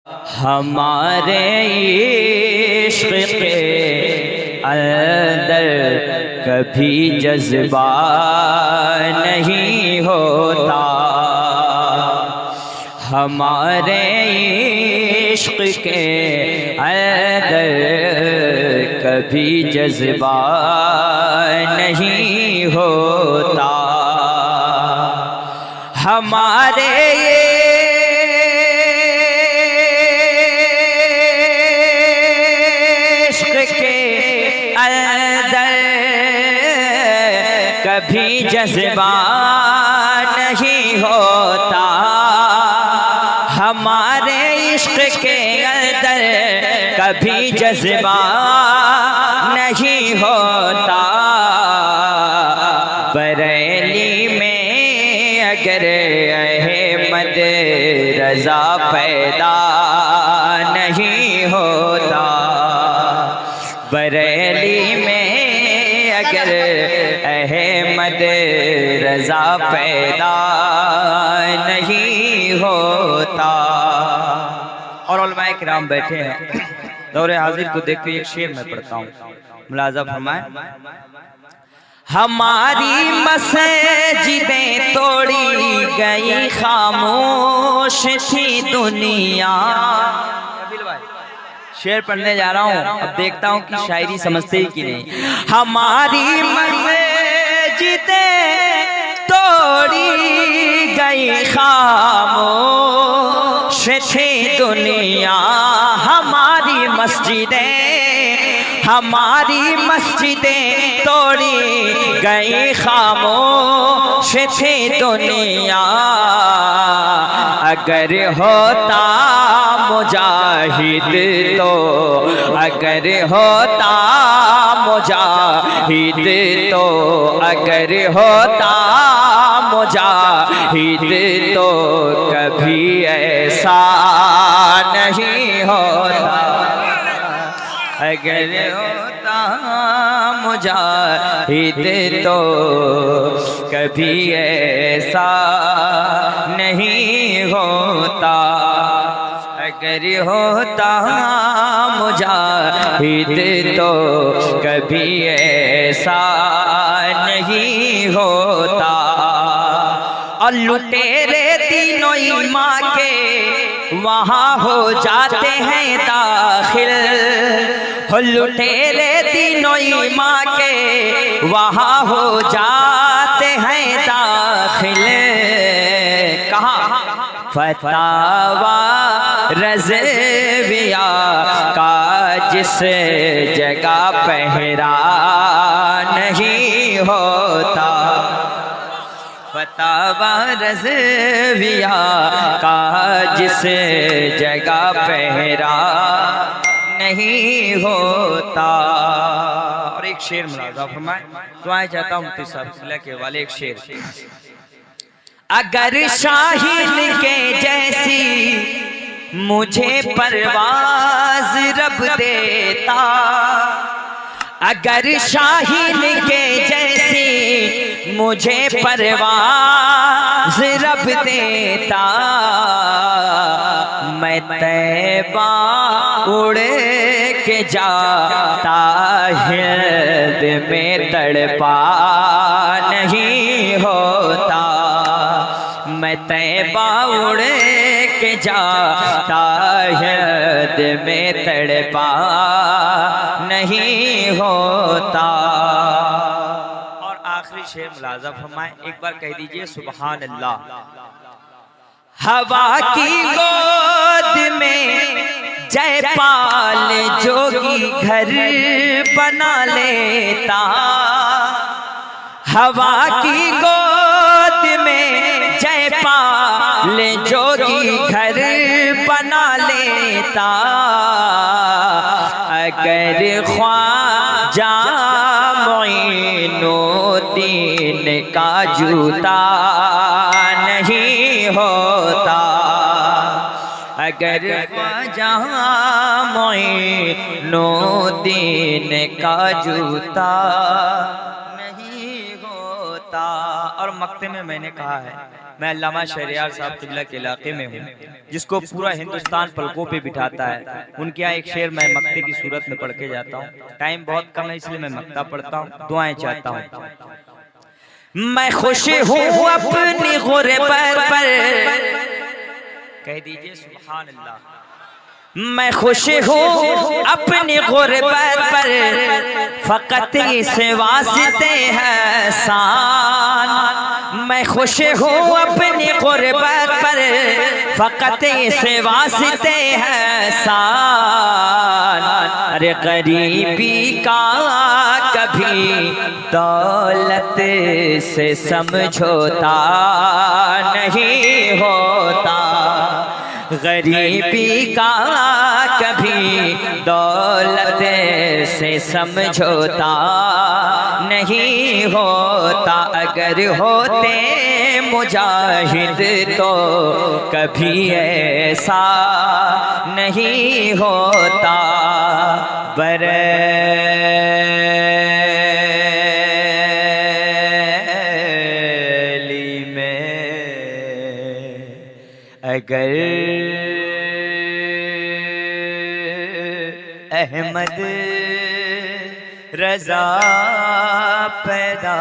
हमारे इश्क़ के अंदर कभी जज्बा नहीं होता, हमारे इश्क़ के अंदर कभी जज्बा नहीं होता, हमारे कभी जज्बा नहीं होता, हमारे इश्क़ के अंदर कभी जज्बा नहीं होता। बरेली में अगर अहमद रज़ा पैदा नहीं होता, बरेली में अगर अहमद रज़ा पैदा नहीं होता। और उलमाए किराम बैठे हैं, दौरे हाजिर को देखते एक शेर में पढ़ता हूँ, मुलाज़ा फरमाएं। हमारी मस्जिदें तोड़ी गई, खामोश थी दुनिया। शेर पढ़ने जा रहा हूँ, अब देखता हूँ कि शायरी समझते ही कि नहीं। हमारी मस्जिदें तोड़ी गई, खामोश थी दुनिया। हमारी मस्जिदें तोड़ी गई, खामोश थी दुनिया। अगर होता मुजाहिद तो, अगर होता मुजाहिद तो, अगर होता मुजाहिद तो कभी ऐसा नहीं होता। अगर होता मुजाहिद तो कभी ऐसा नहीं होता। अगर होता मुजाहिद तो कभी ऐसा नहीं होता। और लुटेरे तीनों ईमान के वहाँ हो जाते हैं दाखिल, लुटेरे तीनों ईमान के वहाँ हो जाते हैं दाखिल। कहाँ? फतावा रज़विया का जिस जगह पहरा नहीं होता, फतावा रज़विया का जिस जगह पहरा नहीं होता। और एक शेर मुलाज़ा फरमाएं, दुआएं चाहता हूँ मुफ्ती साहब के वाले एक शेर। अगर शाहीन के जैसी मुझे परवाज़ रब देता, अगर शाहीन के जैसी मुझे परवाज़ रब देता, मैं तैबा उड़ के जाता, हिंद में तड़पा नहीं होता। मैं तैबा उड़ के जाता, हिंद में तड़पा नहीं होता। और आखिरी शेर मुलाज़ा फरमाएं, एक बार कह दीजिए सुभान अल्लाह। हवा की गोद में जयपाल जोगी घर बना लेता, हवा की गोद में जयपाल जोगी घर बना लेता। अगर ख्वाजा मोइनुद्दीन का जूता नहीं होता, अगर ख्वाजा मोइनुद्दीन का जूता नहीं होता। और और मक्ते में मैंने कहा है, मैं अल्लामा शहरयार साहब किबला के इलाके में हूँ, जिसको पूरा हिंदुस्तान पलकों पे बिठाता है। उनके यहाँ एक शेर मैं मक्ते की सूरत में पढ़ के जाता हूँ। टाइम बहुत कम है इसलिए मैं मक्ता पढ़ता हूँ, दुआएं चाहता हूँ। मैं खुश हूँ अपनी गुर्बत पर, कह दीजिए सुभान अल्लाह। मैं खुश हूँ अपनी गुर्बत पर, फकत इस वास्ते है सान। मैं खुश हूँ अपनी गुर्बत पर, फकत इस वास्ते है सान। अरे गरीबी का कभी दौलत से समझौता नहीं होता, गरीबी का कभी दौलत से समझौता नहीं होता। अगर होते मुजाहिद तो कभी ऐसा नहीं होता। बरेली में अगर अहमद रजा पैदा